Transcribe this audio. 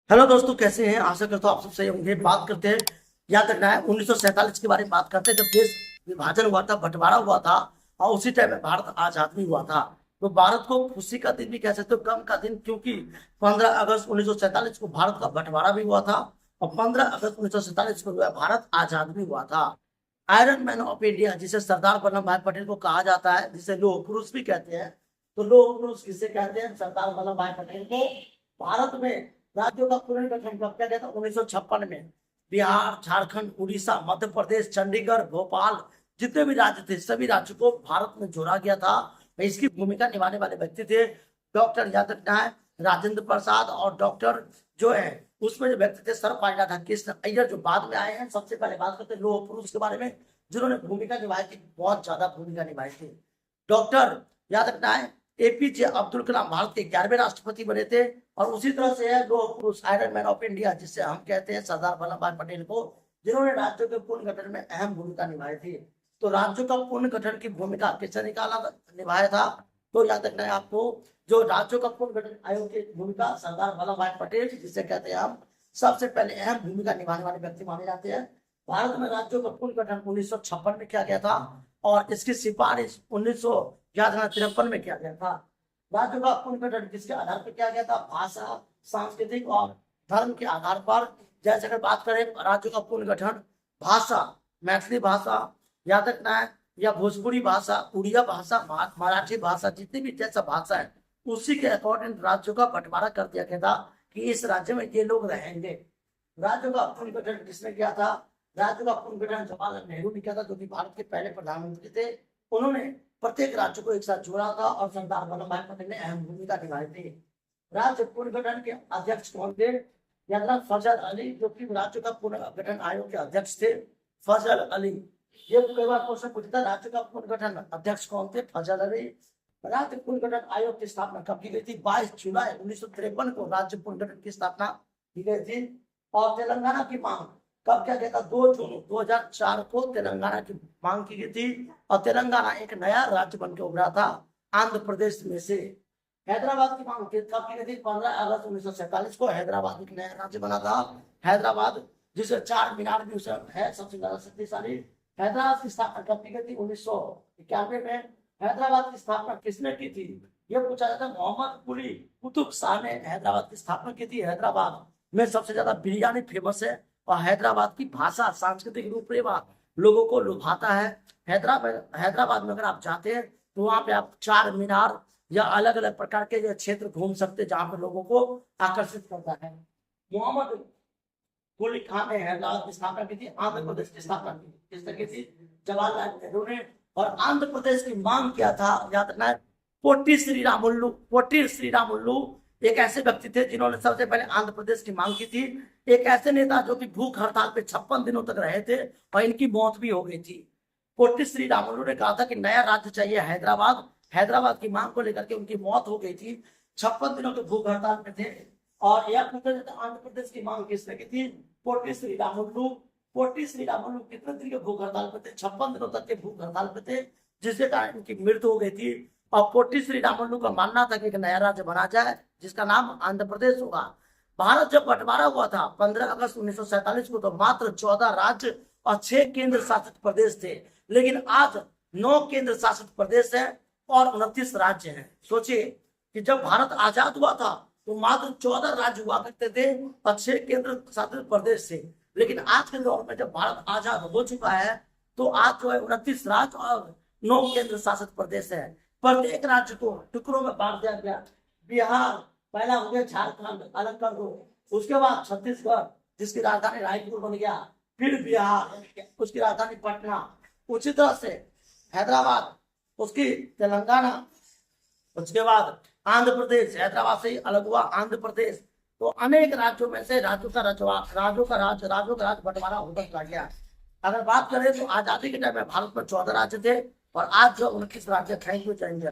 Hello दोस्तों, कैसे हैं? आशा करता हूँ आप सब सही होंगे। बात करते हैं, याद रखना है 1947 के बारे में बात करते हैं, जब देश विभाजन हुआ था, बंटवारा हुआ था और उसी टाइम में भारत आजाद भी हुआ था। तो भारत को खुशी का दिन भी कह सकते हो, गम का दिन, क्योंकि 15 अगस्त 1947 को भारत का बंटवारा भी हुआ था और 15 अगस्त 1947 को जो है भारत आजाद भी हुआ था। आयरन मैन ऑफ इंडिया, जिसे सरदार वल्लभ भाई पटेल को कहा जाता है, जिसे लौह पुरुष भी कहते हैं। तो लौह पुरुष किसे कहते हैं? सरदार वल्लभ भाई पटेल को। भारत में राज्यों का पुनर्गठन कब किया गया था? 1956 में। बिहार, झारखंड, उड़ीसा, मध्य प्रदेश, चंडीगढ़, भोपाल, जितने भी राज्य थे, सभी राज्यों को भारत में जोड़ा गया था। इसकी भूमिका निभाने वाले व्यक्ति थे डॉक्टर याद रखना है राजेंद्र प्रसाद, और डॉक्टर जो है उसमें जो व्यक्ति थे सर्वपल्ली राधाकृष्ण अय्यर, जो बाद में आए हैं। सबसे पहले बात करते हैं लौह पुरुष के बारे में, जिन्होंने भूमिका निभाई थी, बहुत ज्यादा भूमिका निभाई थी। डॉक्टर याद रखना है एपीजे अब्दुल कलाम भारत के 11वें राष्ट्रपति बने थे। और उसी तरह से है लौह पुरुष आयरन मैन ऑफ इंडिया, जिसे हम कहते हैं सरदार वल्लभ भाई पटेल को, जिन्होंने राज्यों के पुनर्गठन में अहम भूमिका निभाई थी। तो राज्यों का पुनर्गठन की भूमिका किसने निभाया था? तो याद रखना है आपको, जो राज्यों का पुनर्गठन आयोग की भूमिका सरदार वल्लभ भाई पटेल, जिसे कहते हैं हम सबसे पहले अहम भूमिका निभाने वाले व्यक्ति माने जाते हैं। भारत में राज्यों का पुनर्गठन 1956 में किया गया था और इसकी सिफारिश 1953 में किया गया था। राज्यों का पुनर्गठन किसके आधार पर किया गया था? भाषा, सांस्कृतिक और धर्म के आधार पर। जैसे अगर बात करें राज्यों का पुनर्गठन, भाषा, मैथिली भाषा याद रखना है, या भोजपुरी भाषा, उड़िया भाषा, मराठी भाषा, जितनी भी जैसा भाषा है उसी के अकॉर्डिंग राज्यों का बंटवारा कर दिया गया था कि इस राज्य में ये लोग रहेंगे। राज्यों का पुनर्गठन किसने किया था? राज्यों का पुनर्गठन जवाहरलाल नेहरू ने किया था, जो कि भारत के पहले प्रधानमंत्री थे। उन्होंने प्रत्येक राज्य को एक साथ जोड़ा था और सरदार वल्लभ भाई पटेल ने अहम भूमिका निभाई थी। राज्य पुनर्गठन के अध्यक्ष कौन थे? जनरल फजल अली, जो कि राज्य का पुनर्गठन आयोग के अध्यक्ष थे। फजल अली, ये कई बार क्वेश्चन पूछता है, राज्य का पुनर्गठन अध्यक्ष कौन थे? फजल अली। राज्य पुनर्गठन आयोग की स्थापना कब की गई थी? 22 जुलाई 1953 को राज्य पुनर्गठन की स्थापना की गई थी। और तेलंगाना की मांग कब किया गया था? 2 जून 2004 को तेलंगाना की मांग की गई थी और तेलंगाना एक नया राज्य बन के उभरा था आंध्र प्रदेश में से। हैदराबाद की मांग कब की गई थी? 15 अगस्त 1947 को हैदराबाद एक नया राज्य बना था। हैदराबाद, जिसे 4 मीनार भी उसे है, सबसे ज्यादा शक्तिशाली। हैदराबाद की स्थापना कब की गई थी? 1991 में। हैदराबाद की स्थापना किसने की थी? यह पूछा जाता है। मोहम्मद कुली कुतुब शाह ने हैदराबाद की स्थापना की थी। हैदराबाद में सबसे ज्यादा बिरयानी फेमस है और हैदराबाद की भाषा, सांस्कृतिक रूपरेखा लोगों को लुभाता है। हैदराबाद में अगर आप जाते हैं तो वहां पे आप 4 मीनार या अलग अलग प्रकार के जो क्षेत्र घूम सकते हैं, जहां पर लोगों को आकर्षित करता है। मोहम्मद कुली खान ने हैदराबाद की स्थापना की थी। आंध्र प्रदेश की स्थापना की किसने की थी? जवाहरलाल नेहरू ने। और आंध्र प्रदेश की मांग किया था, याद रखना है, पोटी श्रीरामुलु। पोटी श्रीरामुलु एक ऐसे व्यक्ति थे जिन्होंने सबसे पहले आंध्र प्रदेश की मांग की थी। एक ऐसे नेता जो कि भूख हड़ताल पे 56 दिनों तक रहे थे और इनकी मौत भी हो गई थी। पोटी श्रीरामुलु ने कहा था कि नया राज्य चाहिए हैदराबाद। हैदराबाद की मांग को लेकर के उनकी मौत हो गई थी। 56 दिनों के भूख हड़ताल पे थे। और यह आंध्र प्रदेश की मांग किसने की थी? पोटी श्रीरामुलु। पोटी श्रीरामुलु कितने दिन के भूख हड़ताल पे थे? 56 दिनों तक के भूख हड़ताल पे थे, जिसके कारण इनकी मृत्यु हो गई थी। और पोटी श्रीरामुलु का मानना था कि एक नया राज्य बना जाए जिसका नाम आंध्र प्रदेश होगा। भारत जब बंटवारा हुआ था 15 अगस्त 1947 को, तो मात्र 14 राज्य और 6 केंद्र शासित प्रदेश थे। लेकिन आज 9 केंद्र शासित प्रदेश है और 29 राज्य हैं। सोचिए कि जब भारत आजाद हुआ था तो मात्र 14 राज्य हुआ करते थे और 6 केंद्र शासित प्रदेश थे। लेकिन आज के दौर में जब भारत आजाद हो चुका है तो आज जो है 29 राज्य और 9 केंद्र शासित प्रदेश है। प्रत्येक राज्य को टुकड़ों में बांट दिया गया। बिहार पहला हो गया, झारखंड अलग कर दो, उसके बाद छत्तीसगढ़ जिसकी राजधानी रायपुर बन गया, फिर बिहार उसकी राजधानी पटना, उसी तरह से हैदराबाद उसकी तेलंगाना, उसके बाद आंध्र प्रदेश, हैदराबाद से ही अलग हुआ आंध्र प्रदेश। तो अनेक राज्यों में से राज्यों का राज बंटवारा होता चला गया। अगर बात करें तो आजादी के टाइम में भारत में 14 राज्य थे और आज जो 29 राज्य। थैंक यू, जय हिंद।